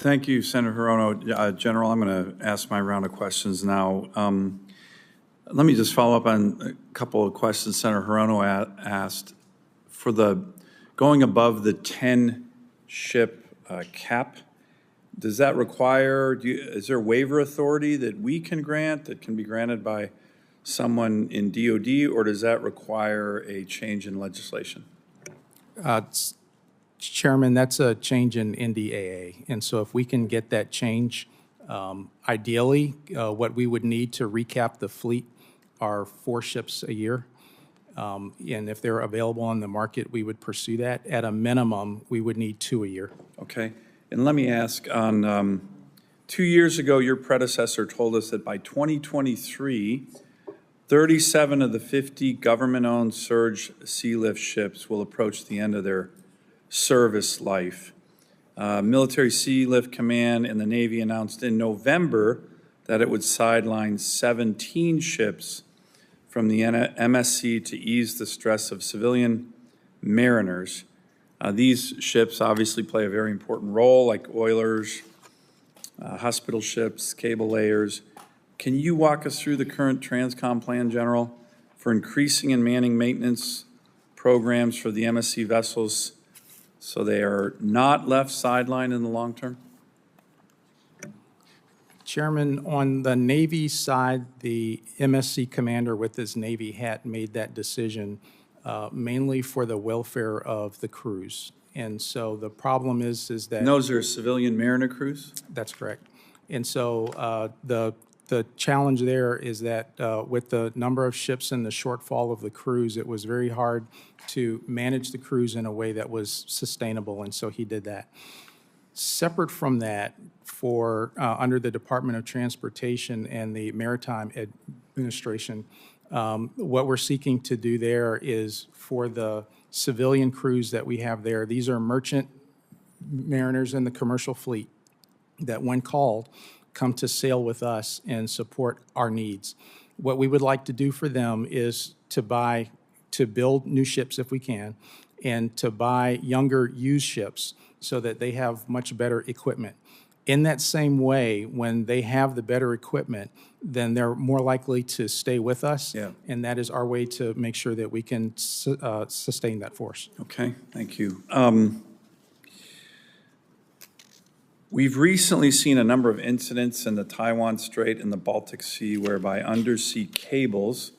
Thank you, Senator Hirono. General, I'm going to ask my round of questions now. Let me just follow up on a couple of questions Senator Hirono asked. For the going above the 10-ship cap, does that require, is there waiver authority that we can grant that can be granted by someone in DOD, or does that require a change in legislation? Chairman, that's a change in NDAA. And so if we can get that change, ideally, what we would need to recap the fleet are 4 ships a year. And if they're available on the market, we would pursue that. At a minimum, we would need 2 a year. Okay. And let me ask, on 2 years ago, your predecessor told us that by 2023, 37 of the 50 government-owned surge Sealift ships will approach the end of their service life. Military Sealift Command and the Navy announced in November that it would sideline 17 ships from the MSC to ease the stress of civilian mariners. These ships obviously play a very important role, like oilers, hospital ships, cable layers. Can you walk us through the current TRANSCOM plan, General, for increasing and manning maintenance programs for the MSC vessels so they are not left sidelined in the long term? Chairman, on the Navy side, the MSC commander with his Navy hat made that decision mainly for the welfare of the crews. And so the problem is that— And those are civilian mariner crews? That's correct. And so the challenge there is that with the number of ships and the shortfall of the crews, it was very hard to manage the crews in a way that was sustainable, and so he did that. Separate from that, for under the Department of Transportation and the Maritime Administration, what we're seeking to do there is for the civilian crews that we have there, these are merchant mariners in the commercial fleet that when called, come to sail with us and support our needs. What we would like to do for them is to build new ships if we can, and to buy younger used ships so that they have much better equipment. In that same way, when they have the better equipment, then they're more likely to stay with us, and that is our way to make sure that we can sustain that force. Okay, thank you. We've recently seen a number of incidents in the Taiwan Strait and the Baltic Sea whereby undersea cables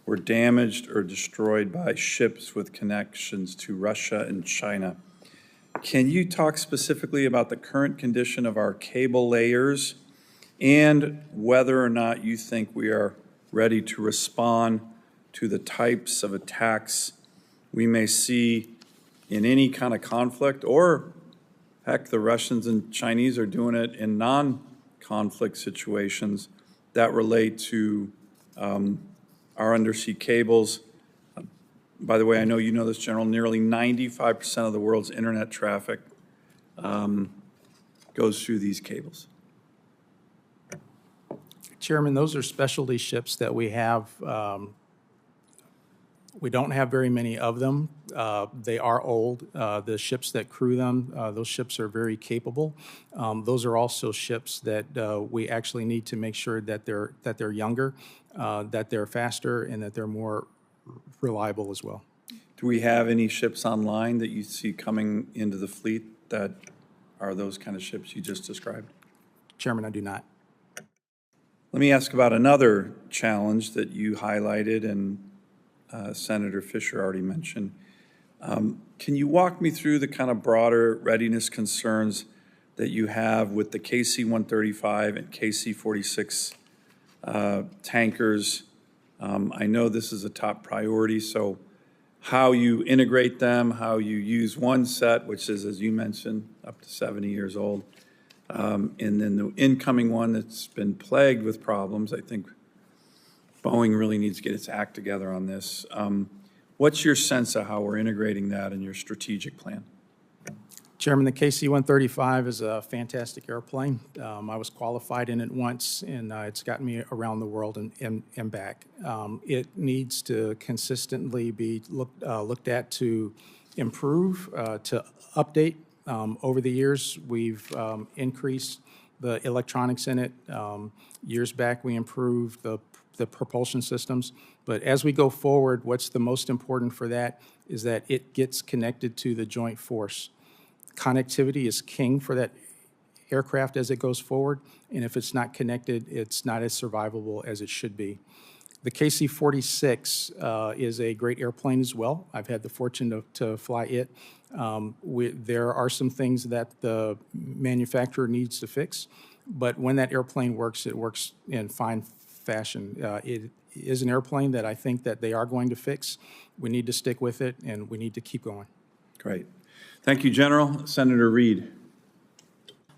were damaged or destroyed by ships with connections to Russia and China. Can you talk specifically about the current condition of our cable layers and whether or not you think we are ready to respond to the types of attacks we may see in any kind of conflict, or heck, the Russians and Chinese are doing it in non-conflict situations that relate to our undersea cables. By the way, I know you know this, General, nearly 95% of the world's internet traffic goes through these cables. Chairman, those are specialty ships that we have. We don't have very many of them. They are old. The ships that crew them, those ships are very capable. Those are also ships that we actually need to make sure that they're younger, that they're faster, and that they're more reliable as well. Do we have any ships online that you see coming into the fleet that are those kind of ships you just described? Chairman, I do not. Let me ask about another challenge that you highlighted and Senator Fisher already mentioned. Can you walk me through the kind of broader readiness concerns that you have with the KC-135 and KC-46 tankers? I know this is a top priority, so how you integrate them, how you use one set, which is, as you mentioned, up to 70 years old, and then the incoming one that's been plagued with problems. I think Boeing really needs to get its act together on this. What's your sense of how we're integrating that in your strategic plan? Chairman, the KC-135 is a fantastic airplane. I was qualified in it once, and it's gotten me around the world and back. It needs to consistently be looked at to improve, to update Over the years, we've increased the electronics in it. Years back, we improved the propulsion systems. But as we go forward, what's the most important for that is that it gets connected to the joint force. Connectivity is king for that aircraft as it goes forward, and if it's not connected, it's not as survivable as it should be. The KC-46 is a great airplane as well. I've had the fortune to fly it. There are some things that the manufacturer needs to fix, but when that airplane works, it works in fine fashion. It is an airplane that I think that they are going to fix. We need to stick with it, and we need to keep going. Great. Thank you, General. Senator Reed.